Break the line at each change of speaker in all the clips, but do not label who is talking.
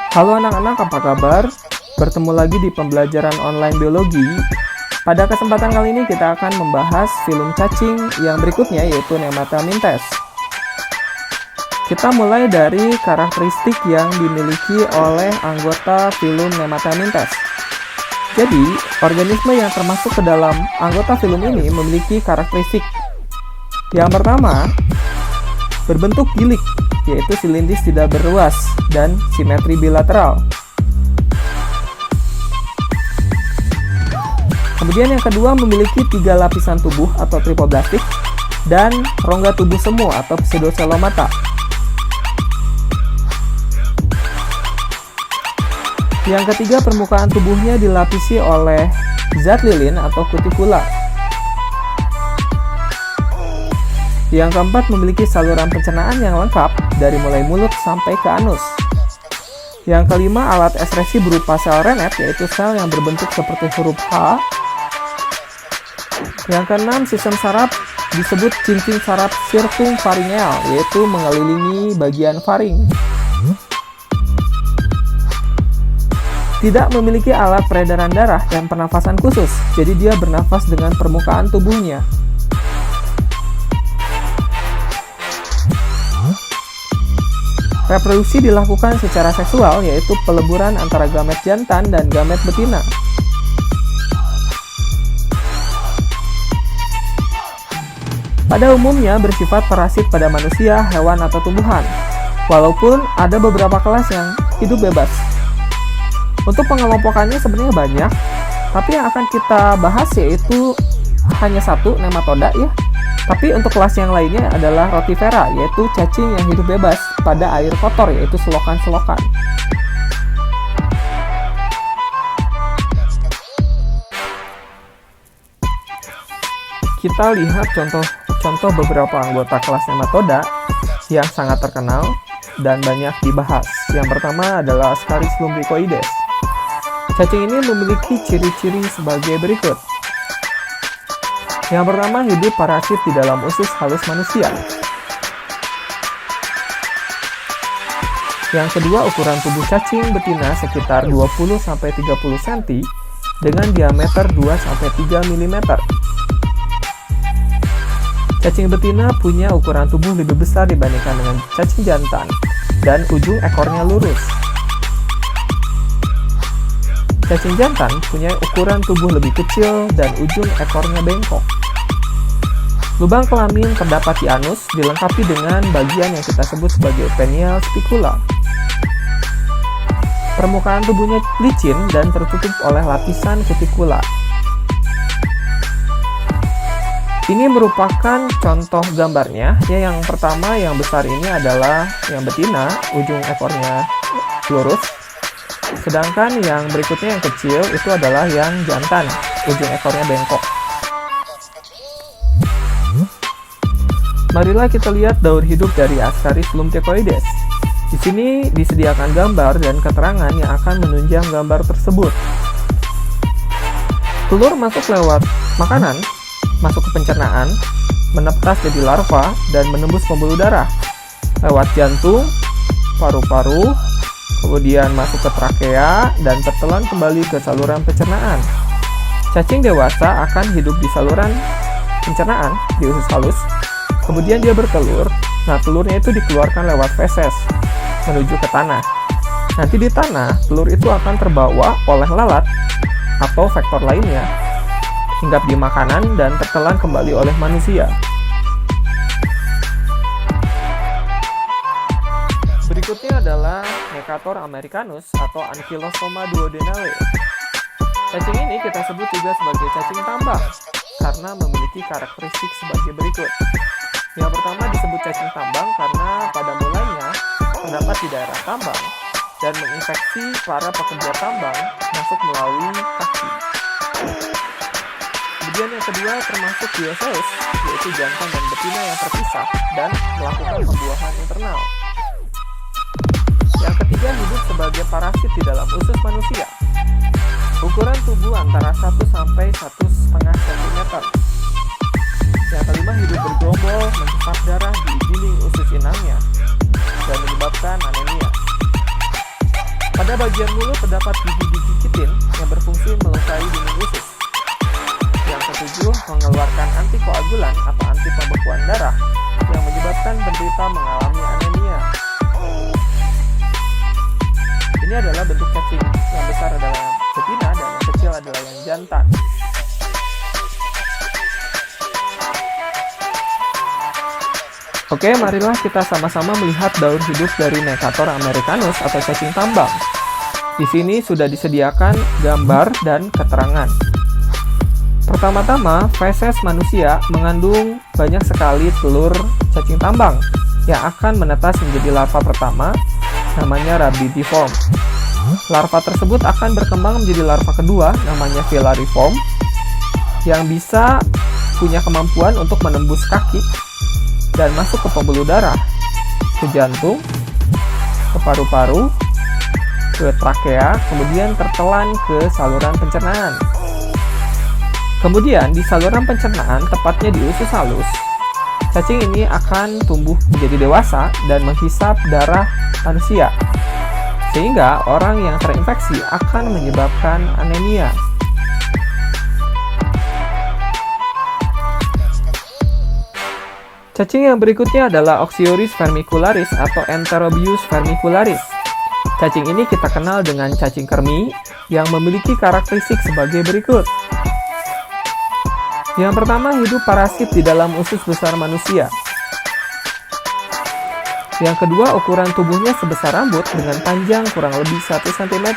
Halo anak-anak, apa kabar? Bertemu lagi di pembelajaran online biologi. Pada kesempatan kali ini kita akan membahas film cacing yang berikutnya, yaitu Nemata mintes. Kita mulai dari karakteristik yang dimiliki oleh anggota film Nemata mintes. Jadi, organisme yang termasuk ke dalam anggota film ini memiliki karakteristik. Yang pertama, berbentuk gilik, yaitu silindris tidak berruas dan simetri bilateral. Kemudian yang kedua, memiliki 3 lapisan tubuh atau tripoblastik dan rongga tubuh semu atau pseudocelomata. Yang ketiga, permukaan tubuhnya dilapisi oleh zat lilin atau kutikula. Yang keempat, memiliki saluran pencernaan yang lengkap dari mulai mulut sampai ke anus. Yang kelima, alat ekskresi berupa sel renet, yaitu sel yang berbentuk seperti huruf H. Yang keenam, sistem saraf disebut cincin saraf sirkumfaringeal, yaitu mengelilingi bagian faring. Tidak memiliki alat peredaran darah dan pernafasan khusus, jadi dia bernafas dengan permukaan tubuhnya. Reproduksi dilakukan secara seksual, yaitu peleburan antara gamet jantan dan gamet betina. Pada umumnya bersifat parasit pada manusia, hewan, atau tumbuhan, walaupun ada beberapa kelas yang hidup bebas. Untuk pengelompokannya sebenarnya banyak, tapi yang akan kita bahas yaitu hanya satu, nematoda ya. Tapi untuk kelas yang lainnya adalah rotifera, yaitu cacing yang hidup bebas pada air kotor, yaitu selokan-selokan. Kita lihat contoh beberapa anggota kelas nematoda yang sangat terkenal dan banyak dibahas. Yang pertama adalah Ascaris lumbricoides. Cacing ini memiliki ciri-ciri sebagai berikut. Yang pertama, hidup parasit di dalam usus halus manusia. Yang kedua, ukuran tubuh cacing betina sekitar 20-30 cm dengan diameter 2-3 mm. Cacing betina punya ukuran tubuh lebih besar dibandingkan dengan cacing jantan dan ujung ekornya lurus. Cacing jantan punya ukuran tubuh lebih kecil dan ujung ekornya bengkok. Lubang kelamin terdapat di anus, dilengkapi dengan bagian yang kita sebut sebagai perineal spicula. Permukaan tubuhnya licin dan tertutup oleh lapisan kutikula. Ini merupakan contoh gambarnya. Ya, yang pertama yang besar ini adalah yang betina, ujung ekornya lurus. Sedangkan yang berikutnya yang kecil itu adalah yang jantan, ujung ekornya bengkok. Marilah kita lihat daur hidup dari Ascaris lumbricoides. Di sini disediakan gambar dan keterangan yang akan menunjang gambar tersebut. Telur masuk lewat makanan, masuk ke pencernaan, menetas jadi larva, dan menembus pembuluh darah lewat jantung, paru-paru, kemudian masuk ke trakea, dan tertelan kembali ke saluran pencernaan. Cacing dewasa akan hidup di saluran pencernaan, di usus halus. Kemudian dia bertelur. Nah, telurnya itu dikeluarkan lewat feses menuju ke tanah. Nanti di tanah, telur itu akan terbawa oleh lalat atau vektor lainnya, hinggap di makanan dan tertelan kembali oleh manusia. Berikutnya adalah Necator americanus atau Ankylostoma duodenale. Cacing ini kita sebut juga sebagai cacing tambang karena memiliki karakteristik sebagai berikut. Yang pertama disebut cacing tambang karena pada mulanya terdapat di daerah tambang dan menginfeksi para pekerja tambang masuk melalui kaki. Kemudian yang kedua termasuk dioecious, yaitu jantan dan betina yang terpisah dan melakukan pembuahan internal. Yang ketiga, hidup sebagai parasit di dalam usus manusia. Ukuran tubuh antara 1-1,5 cm. Yang kelima, hidup bergerombol, mencecap darah di dinding usus inangnya dan menyebabkan anemia. Pada bagian mulut terdapat gigi-gigi kitin yang berfungsi melukai dinding usus. Yang ketujuh, mengeluarkan antikoagulan atau anti pembekuan darah yang menyebabkan penderita mengalami anemia. Ini adalah bentuk cacing. Yang besar adalah yang betina dan yang kecil adalah yang jantan. Oke, marilah kita sama-sama melihat daur hidup dari Necator americanus atau cacing tambang. Di sini sudah disediakan gambar dan keterangan. Pertama-tama, feses manusia mengandung banyak sekali telur cacing tambang yang akan menetas menjadi larva pertama, namanya Rabidiform. Larva tersebut akan berkembang menjadi larva kedua, namanya Filariform, yang bisa punya kemampuan untuk menembus kaki dan masuk ke pembuluh darah, ke jantung, ke paru-paru, ke trakea, kemudian tertelan ke saluran pencernaan. Kemudian di saluran pencernaan, tepatnya di usus halus, cacing ini akan tumbuh menjadi dewasa dan menghisap darah manusia, sehingga orang yang terinfeksi akan menyebabkan anemia. Cacing yang berikutnya adalah Oxyuris vermicularis atau Enterobius vermicularis. Cacing ini kita kenal dengan cacing kermi yang memiliki karakteristik sebagai berikut. Yang pertama, hidup parasit di dalam usus besar manusia. Yang kedua, ukuran tubuhnya sebesar rambut dengan panjang kurang lebih 1 cm.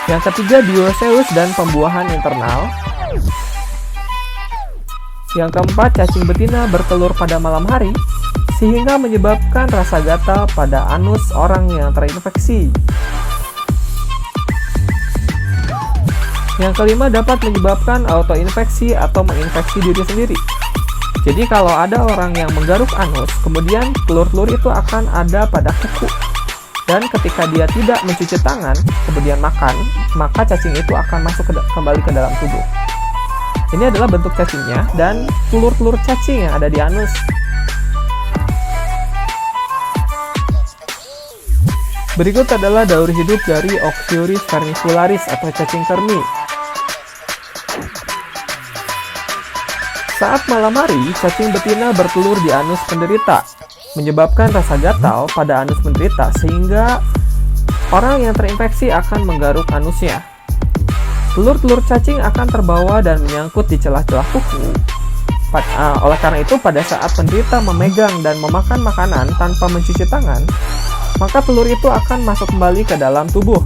Yang ketiga, dioeceus dan pembuahan internal. Yang keempat, cacing betina bertelur pada malam hari, sehingga menyebabkan rasa gatal pada anus orang yang terinfeksi. Yang kelima, dapat menyebabkan autoinfeksi atau menginfeksi diri sendiri. Jadi kalau ada orang yang menggaruk anus, kemudian telur-telur itu akan ada pada kuku. Dan ketika dia tidak mencuci tangan, kemudian makan, maka cacing itu akan masuk kembali ke dalam tubuh. Ini adalah bentuk cacingnya dan telur-telur cacing yang ada di anus. Berikut adalah daur hidup dari Oxyuris vermicularis atau cacing kermi. Saat malam hari, cacing betina bertelur di anus penderita, menyebabkan rasa gatal pada anus penderita sehingga orang yang terinfeksi akan menggaruk anusnya. Telur-telur cacing akan terbawa dan menyangkut di celah-celah kuku. Oleh karena itu, pada saat penderita memegang dan memakan makanan tanpa mencuci tangan, maka telur itu akan masuk kembali ke dalam tubuh.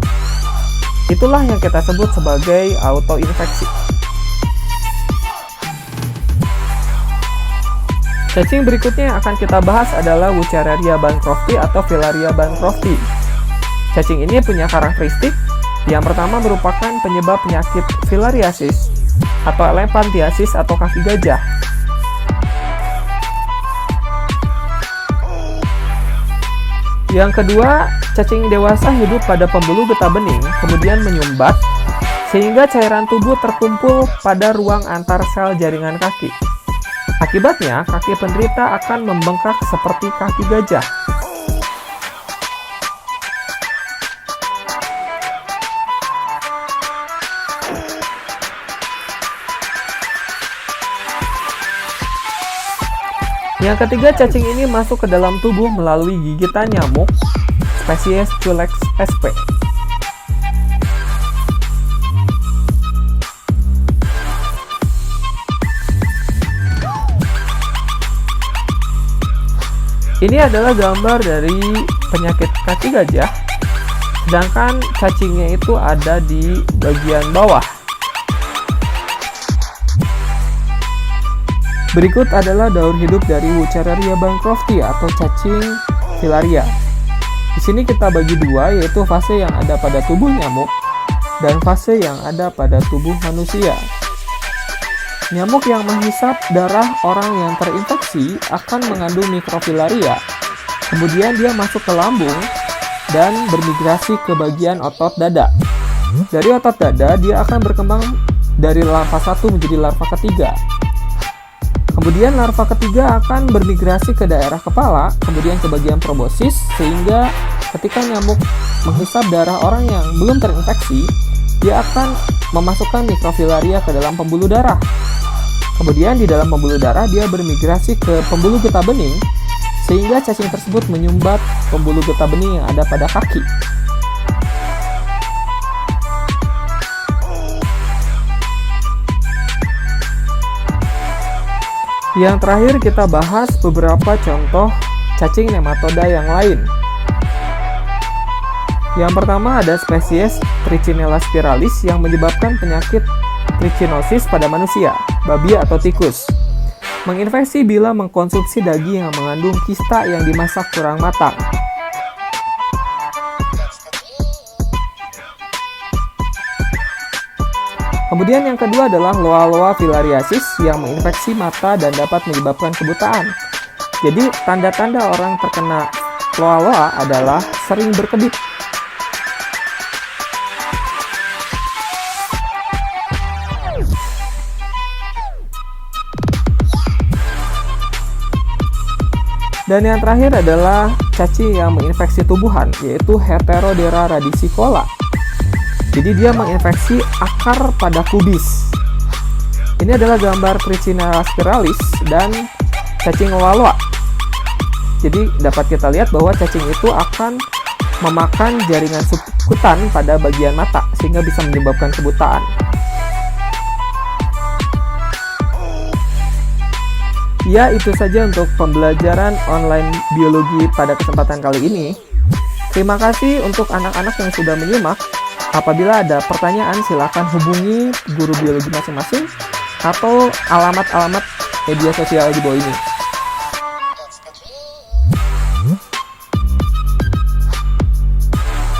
Itulah yang kita sebut sebagai autoinfeksi. Cacing berikutnya yang akan kita bahas adalah Wuchereria bancrofti atau Filaria bancrofti. Cacing ini punya karakteristik. Yang pertama merupakan penyebab penyakit filariasis atau elephantiasis atau kaki gajah. Yang kedua, cacing dewasa hidup pada pembuluh getah bening, kemudian menyumbat, sehingga cairan tubuh terkumpul pada ruang antar sel jaringan kaki. Akibatnya, kaki penderita akan membengkak seperti kaki gajah. Yang ketiga, cacing ini masuk ke dalam tubuh melalui gigitan nyamuk spesies Culex sp. Ini adalah gambar dari penyakit kaki gajah, sedangkan cacingnya itu ada di bagian bawah. Berikut adalah daur hidup dari Wuchereria bancrofti atau cacing filaria. Di sini kita bagi dua, yaitu fase yang ada pada tubuh nyamuk dan fase yang ada pada tubuh manusia. Nyamuk yang menghisap darah orang yang terinfeksi akan mengandung mikrofilaria. Kemudian dia masuk ke lambung dan bermigrasi ke bagian otot dada. Dari otot dada, dia akan berkembang dari larva 1 menjadi larva ketiga. Kemudian larva ketiga akan bermigrasi ke daerah kepala, kemudian ke bagian proboscis, sehingga ketika nyamuk menghisap darah orang yang belum terinfeksi, dia akan memasukkan mikrofilaria ke dalam pembuluh darah. Kemudian di dalam pembuluh darah dia bermigrasi ke pembuluh getah bening, sehingga cacing tersebut menyumbat pembuluh getah bening yang ada pada kaki. Yang terakhir kita bahas beberapa contoh cacing nematoda yang lain. Yang pertama ada spesies Trichinella spiralis yang menyebabkan penyakit trichinosis pada manusia, babi atau tikus. Menginfeksi bila mengkonsumsi daging yang mengandung kista yang dimasak kurang matang. Kemudian yang kedua adalah Loa-Loa filariasis yang menginfeksi mata dan dapat menyebabkan kebutaan. Jadi tanda-tanda orang terkena Loa-Loa adalah sering berkedip. Dan yang terakhir adalah cacing yang menginfeksi tumbuhan, yaitu Heterodera radicicola. Jadi dia menginfeksi akar pada kubis. Ini adalah gambar Trichinella spiralis dan cacing Loa-Loa. Jadi dapat kita lihat bahwa cacing itu akan memakan jaringan subkutan pada bagian mata, sehingga bisa menyebabkan kebutaan. Ya, itu saja untuk pembelajaran online biologi pada kesempatan kali ini. Terima kasih untuk anak-anak yang sudah menyimak. Apabila ada pertanyaan, silakan hubungi guru biologi masing-masing atau alamat-alamat media sosial di bawah ini.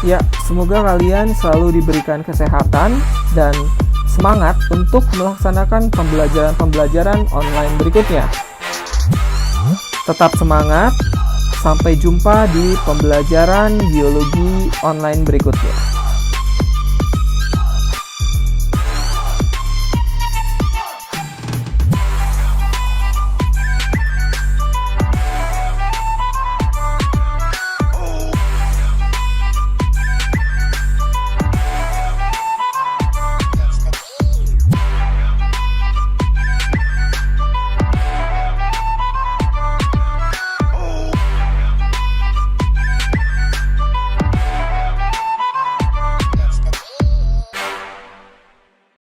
Ya, semoga kalian selalu diberikan kesehatan dan semangat untuk melaksanakan pembelajaran online berikutnya. Tetap semangat, sampai jumpa di pembelajaran biologi online berikutnya.